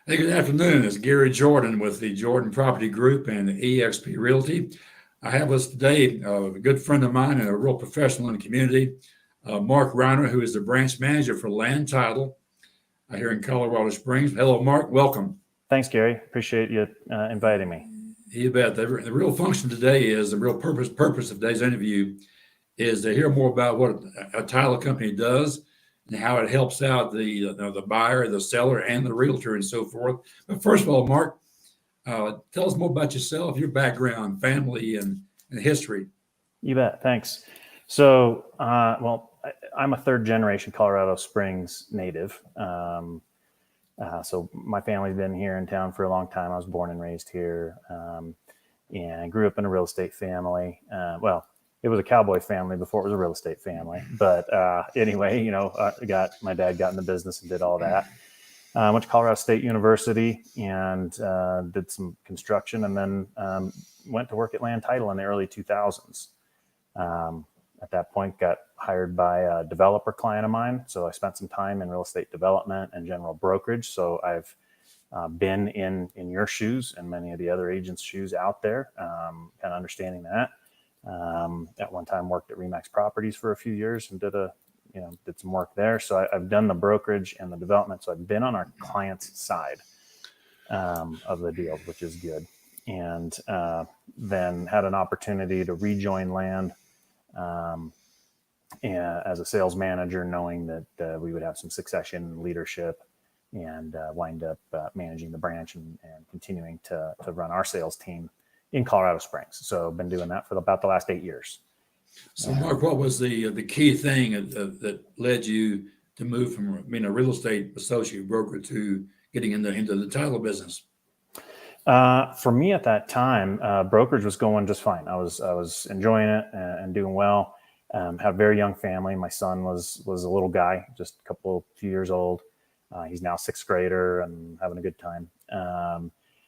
Hey, good afternoon. It's Gary Jordan with the Jordan Property Group and EXP Realty. I have with us today a good friend of mine and a real professional in the community, Mark Reiner, who is the branch manager for Land Title here in Colorado Springs. Hello, Mark. Welcome. Thanks, Gary. Appreciate you inviting me. You bet. The real function today is the real purpose of today's interview is to hear more about what a title company does and how it helps out the buyer, the seller, and the realtor, and so forth. But first of all, Mark, tell us more about yourself, your background, family, and history. You bet. Thanks. So, I'm a third generation Colorado Springs native. So my family's been here in town for a long time. I was born and raised here, and grew up in a real estate family. It was a cowboy family before it was a real estate family. But anyway, my dad got in the business and did all that. Went to Colorado State University and did some construction, and then went to work at Land Title in the early 2000s. At that point, got hired by a developer client of mine. So I spent some time in real estate development and general brokerage. So I've been in your shoes and many of the other agents' shoes out there, kind of understanding that. At one time worked at Remax Properties for a few years and did some work there. So I've done the brokerage and the development. So I've been on our client's side of the deal, which is good. And then had an opportunity to rejoin Land as a sales manager, knowing that we would have some succession leadership and wind up managing the branch and continuing to run our sales team in Colorado Springs. So I've been doing that for about the last 8 years. So, Mark, what was the key thing that led you to move from being a real estate associate broker to getting into the title business? For me at that time, brokerage was going just fine. I was enjoying it and doing well. Had a very young family. My son was a little guy, just a few years old. He's now sixth grader and having a good time.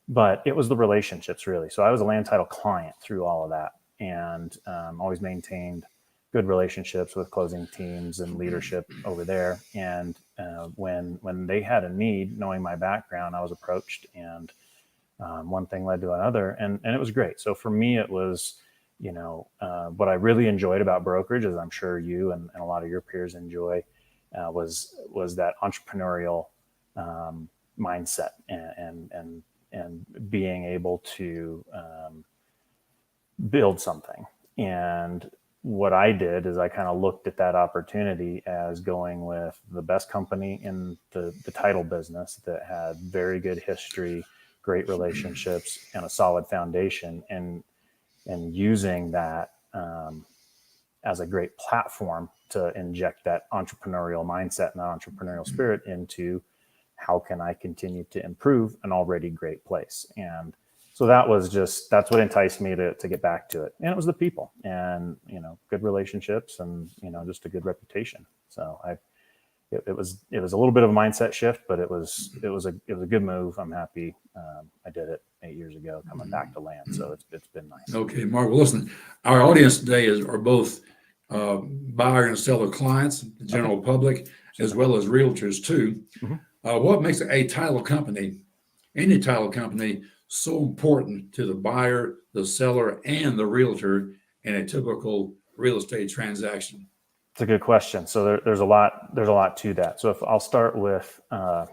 But it was the relationships, really. So I was a Land Title client through all of that, and always maintained good relationships with closing teams and leadership over there. And when they had a need, knowing my background, I was approached, and one thing led to another, and it was great. So for me, it was, what I really enjoyed about brokerage, as I'm sure you and a lot of your peers enjoy, was that entrepreneurial mindset and being able to build something. And what I did is I kind of looked at that opportunity as going with the best company in the title business that had very good history, great relationships, and a solid foundation, and using that as a great platform to inject that entrepreneurial mindset and that entrepreneurial spirit into how can I continue to improve an already great place. And so that's what enticed me to get back to it. And it was the people and, good relationships and, just a good reputation. So it was a little bit of a mindset shift, but it was a good move. I'm happy I did it 8 years ago, coming back to Land. So it's been nice. Okay, Mark. Well, listen, our audience today are both buyer and seller clients, the general public, as well as realtors too. Mm-hmm. What makes any title company, so important to the buyer, the seller, and the realtor in a typical real estate transaction? It's a good question. So there's a lot to that. So if I'll start with, I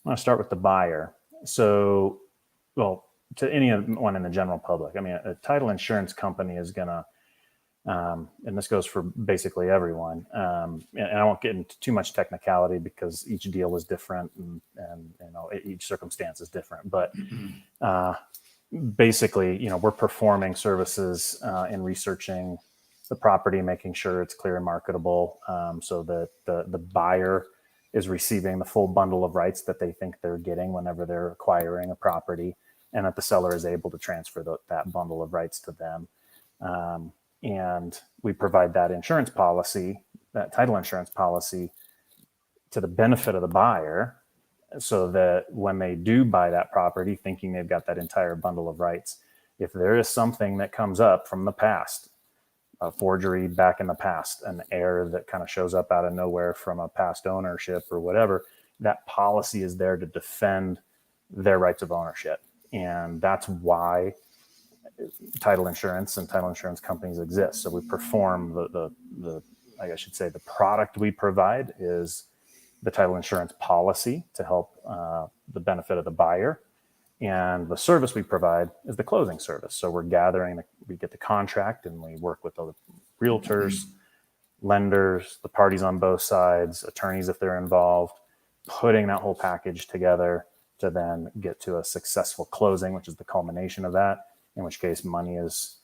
want to start with the buyer. So, to anyone in the general public, I mean, a title insurance company is gonna, and this goes for basically everyone. And I won't get into too much technicality because each deal is different and each circumstance is different. But basically, we're performing services in researching the property, making sure it's clear and marketable, so that the buyer is receiving the full bundle of rights that they think they're getting whenever they're acquiring a property, and that the seller is able to transfer that bundle of rights to them. And we provide that insurance policy, that title insurance policy, to the benefit of the buyer, so that when they do buy that property thinking they've got that entire bundle of rights, if there is something that comes up from the past, a forgery back in the past, an error that kind of shows up out of nowhere from a past ownership or whatever, that policy is there to defend their rights of ownership. And that's why title insurance and title insurance companies exist. So we perform the I guess I should say the product we provide is the title insurance policy to help the benefit of the buyer. And the service we provide is the closing service. So we're we get the contract and we work with the realtors, lenders, the parties on both sides, attorneys if they're involved, putting that whole package together to then get to a successful closing, which is the culmination of that, in which case money is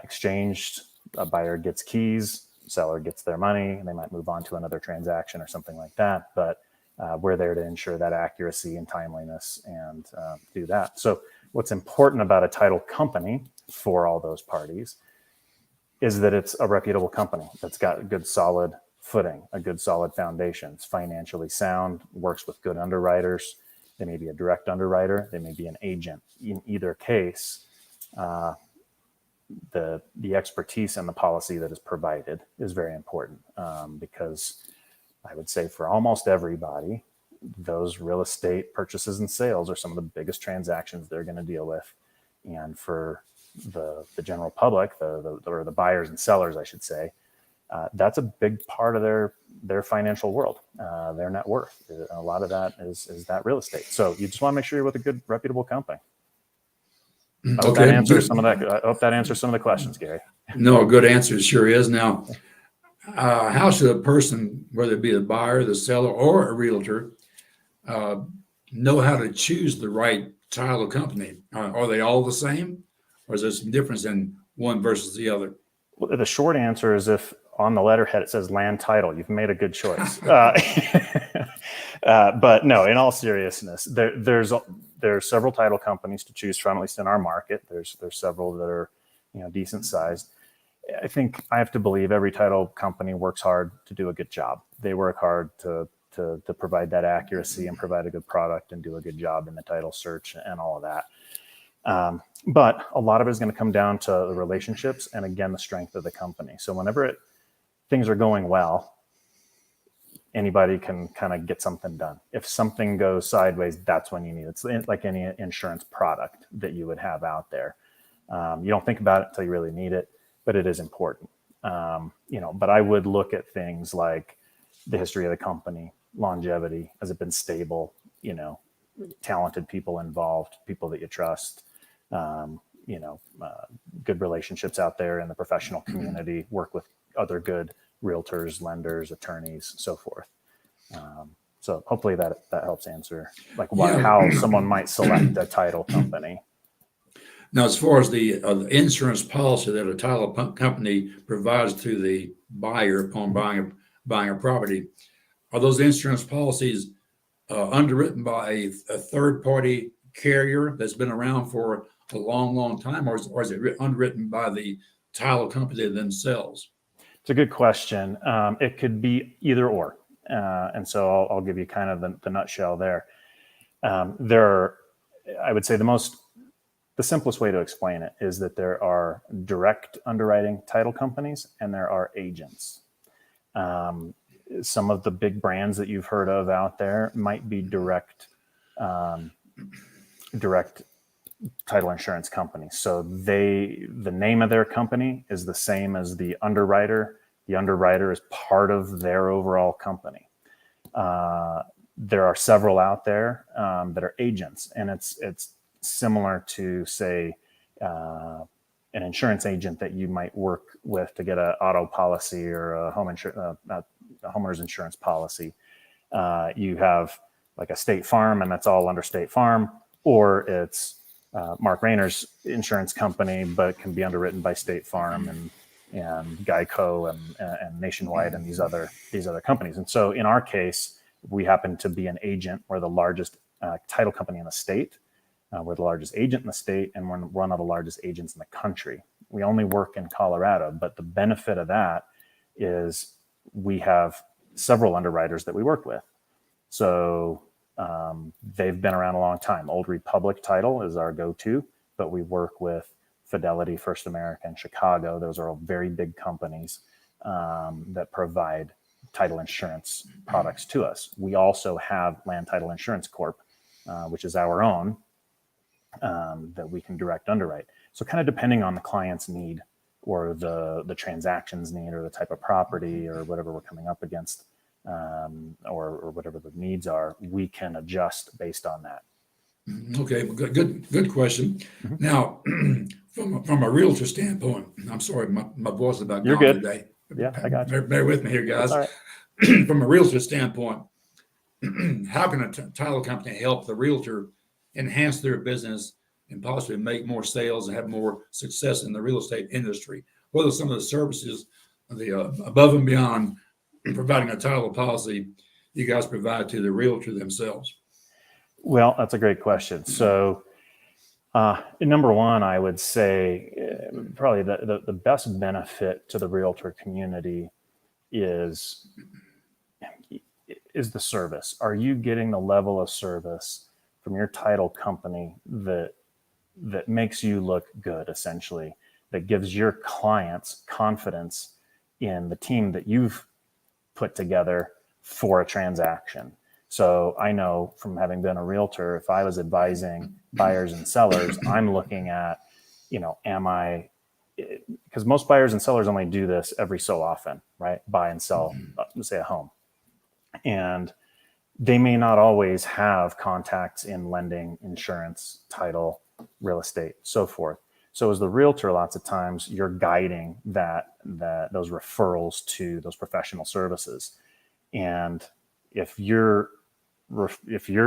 exchanged, a buyer gets keys, seller gets their money, and they might move on to another transaction or something like that. But we're there to ensure that accuracy and timeliness and do that. So what's important about a title company for all those parties is that it's a reputable company that's got a good solid footing, a good solid foundation. It's financially sound, works with good underwriters. They may be a direct underwriter, they may be an agent. In either case, the expertise and the policy that is provided is very important because I would say for almost everybody, those real estate purchases and sales are some of the biggest transactions they're going to deal with. And for the general public, or the buyers and sellers, I should say, that's a big part of their financial world, their net worth. A lot of that is that real estate. So you just want to make sure you're with a good, reputable company. I hope that answers some of that. I hope that answers some of the questions, Gary. No, a good answer. It sure is. Now, how should a person, whether it be the buyer, the seller, or a realtor, know how to choose the right title company? Are they all the same, or is there some difference in one versus the other? Well, the short answer is if on the letterhead it says land title, you've made a good choice. But no, in all seriousness, there's several title companies to choose from, at least in our market. There's several that are decent sized. I think I have to believe every title company works hard to do a good job. They work hard to provide that accuracy and provide a good product and do a good job in the title search and all of that. But a lot of it is going to come down to the relationships and, again, the strength of the company. So whenever things are going well, anybody can kind of get something done. If something goes sideways, that's when you need it. It's like any insurance product that you would have out there. You don't think about it until you really need it, but it is important. But I would look at things like the history of the company, longevity, has it been stable, talented people involved, people that you trust, good relationships out there in the professional community, work with other good realtors, lenders, attorneys, so forth. So hopefully that helps answer how someone might select a title company. Now, as far as the insurance policy that a title company provides to the buyer upon buying a property, are those insurance policies underwritten by a third-party carrier that's been around for a long, long time, or is it underwritten by the title company themselves? It's a good question. It could be either or. And so I'll give you kind of the nutshell there. I would say the simplest way to explain it is that there are direct underwriting title companies and there are agents. Some of the big brands that you've heard of out there might be direct title insurance companies. So the name of their company is the same as the underwriter. The underwriter is part of their overall company. There are several out there that are agents, and it's similar to, say, an insurance agent that you might work with to get an auto policy or a homeowner's insurance policy. You have like a State Farm, and that's all under State Farm, or it's Mark Rayner's insurance company, but it can be underwritten by State Farm and Geico and Nationwide and these other companies. And so in our case, we happen to be an agent. We're the largest title company in the state. We're the largest agent in the state, and we're one of the largest agents in the country. We only work in Colorado, but the benefit of that is we have several underwriters that we work with. So they've been around a long time. Old Republic Title is our go-to, but we work with Fidelity, First American, Chicago. Those are all very big companies that provide title insurance products to us. We also have Land Title Insurance Corp. which is our own, that we can direct underwrite. So kind of depending on the client's need or the transaction's need or the type of property or whatever we're coming up against, or whatever the needs are, we can adjust based on that. Okay, well, good question. Mm-hmm. Now, from a realtor standpoint, I'm sorry, my voice is about You're gone good today. Yeah, I got you. Bear with me here, guys. All right. From a realtor standpoint, how can a title company help the realtor enhance their business and possibly make more sales and have more success in the real estate industry? What are some of the services, the above and beyond providing a title policy, you guys provide to the realtor themselves? Well, that's a great question. So, number one, I would say probably the best benefit to the realtor community is the service. Are you getting the level of service from your title company that makes you look good, essentially, that gives your clients confidence in the team that you've put together for a transaction? So I know from having been a realtor, if I was advising buyers and sellers, I'm looking at, because most buyers and sellers only do this every so often, right? Buy and sell, say, a home. And they may not always have contacts in lending, insurance, title, real estate, so forth. So as the realtor, lots of times you're guiding those referrals to those professional services. And if you're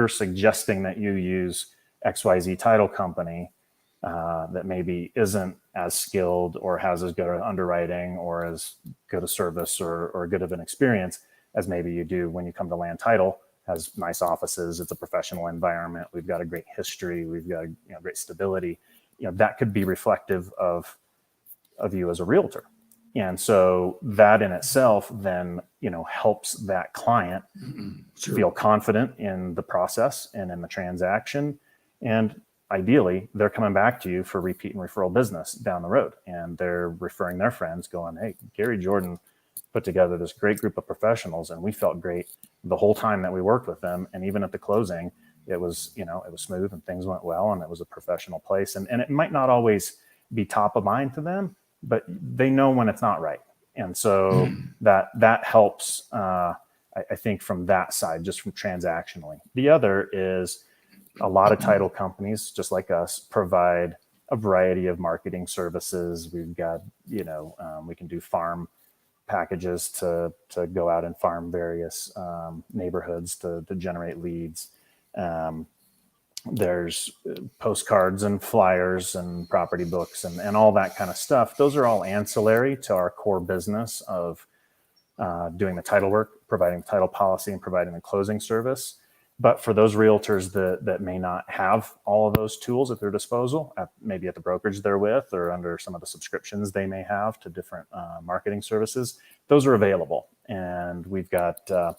suggesting that you use XYZ title company that maybe isn't as skilled or has as good an underwriting or as good a service or good of an experience as maybe you do when you come to Land Title, has nice offices, it's a professional environment, we've got a great history, we've got great stability, that could be reflective of you as a realtor. And so that in itself then, helps that client Sure. feel confident in the process and in the transaction. And ideally, they're coming back to you for repeat and referral business down the road. And they're referring their friends going, hey, Gary Jordan put together this great group of professionals and we felt great the whole time that we worked with them. And even at the closing, it was smooth and things went well and it was a professional place. And it might not always be top of mind to them, but they know when it's not right. And so that helps, I think, from that side, just from transactionally. The other is a lot of title companies, just like us, provide a variety of marketing services. We've got, we can do farm packages to go out and farm various neighborhoods to generate leads. There's postcards and flyers and property books and all that kind of stuff. Those are all ancillary to our core business of doing the title work, providing title policy and providing the closing service. But for those realtors that may not have all of those tools at their disposal, maybe at the brokerage they're with or under some of the subscriptions they may have to different marketing services, those are available. And we've got a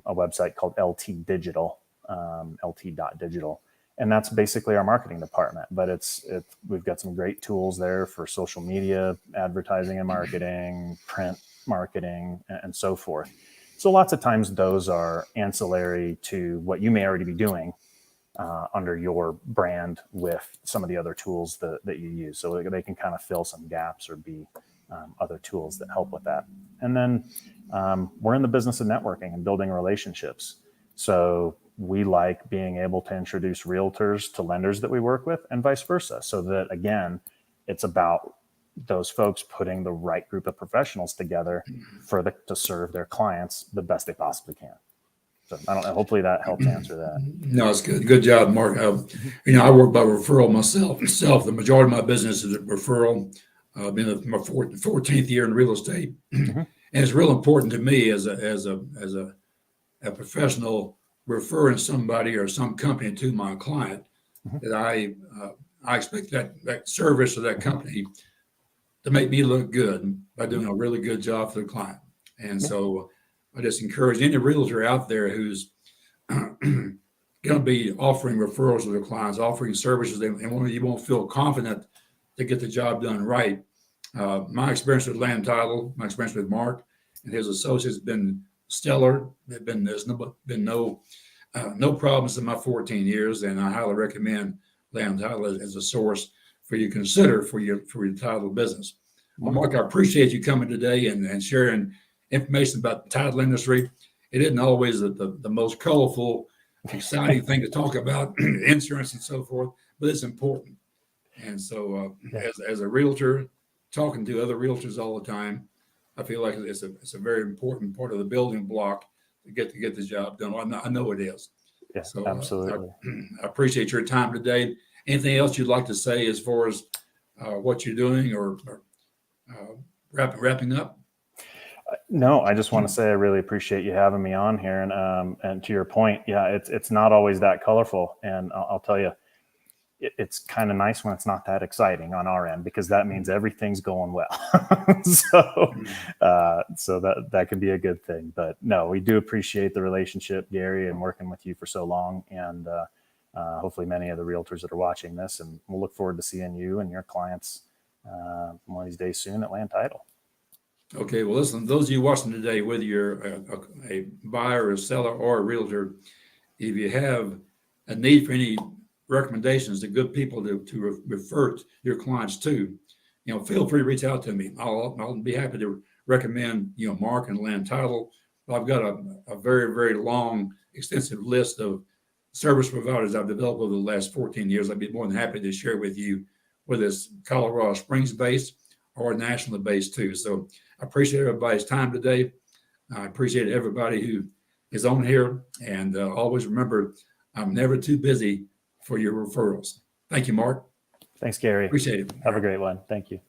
website called LT Digital, lt.digital. And that's basically our marketing department. But we've got some great tools there for social media, advertising and marketing, print marketing, and so forth. So lots of times those are ancillary to what you may already be doing under your brand with some of the other tools that you use. So they can kind of fill some gaps or be other tools that help with that. And then we're in the business of networking and building relationships. So we like being able to introduce realtors to lenders that we work with and vice versa. So that, again, it's about those folks putting the right group of professionals together to serve their clients the best they possibly can. So I don't know. Hopefully that helps answer that. No, it's good. Good job, Mark. I work by referral myself. The majority of my business is a referral. I've been in my 14th year in real estate, and it's real important to me as a professional referring somebody or some company to my client that I expect that service or that company to make me look good by doing a really good job for the client. And so I just encourage any realtor out there who's going to be offering referrals to their clients, offering services, and you won't feel confident to get the job done right. My experience with Land Title, my experience with Mark and his associates has been stellar. There's been no No problems in my 14 years, and I highly recommend Land Title as a source for you to consider for your title business. Well, Mark, I appreciate you coming today and sharing information about the title industry. It isn't always the most colorful, exciting thing to talk about, insurance and so forth, but it's important. And so, as a realtor, talking to other realtors all the time, I feel like it's a very important part of the building block to get the job done. I know it is. Yeah, So absolutely. I appreciate your time today. Anything else you'd like to say as far as what you're doing or wrapping up? No, I just want to say I really appreciate you having me on here, and to your point, yeah, it's not always that colorful, and I'll tell you, it's kind of nice when it's not that exciting on our end, because that means everything's going well. So that can be a good thing. But no, we do appreciate the relationship, Gary, and working with you for so long, and hopefully many of the realtors that are watching this, and we'll look forward to seeing you and your clients one of these days soon at Land Title. Okay, well, listen, those of you watching today, whether you're a buyer, a seller, or a realtor, if you have a need for any recommendations to good people to refer your clients to, feel free to reach out to me. I'll be happy to recommend, Mark and Land Title. I've got a very, very long, extensive list of service providers I've developed over the last 14 years. I'd be more than happy to share with you, whether it's Colorado Springs based or nationally based too. So I appreciate everybody's time today. I appreciate everybody who is on here, and always remember, I'm never too busy for your referrals. Thank you, Mark. Thanks, Gary. Appreciate it. Have a great one. Thank you.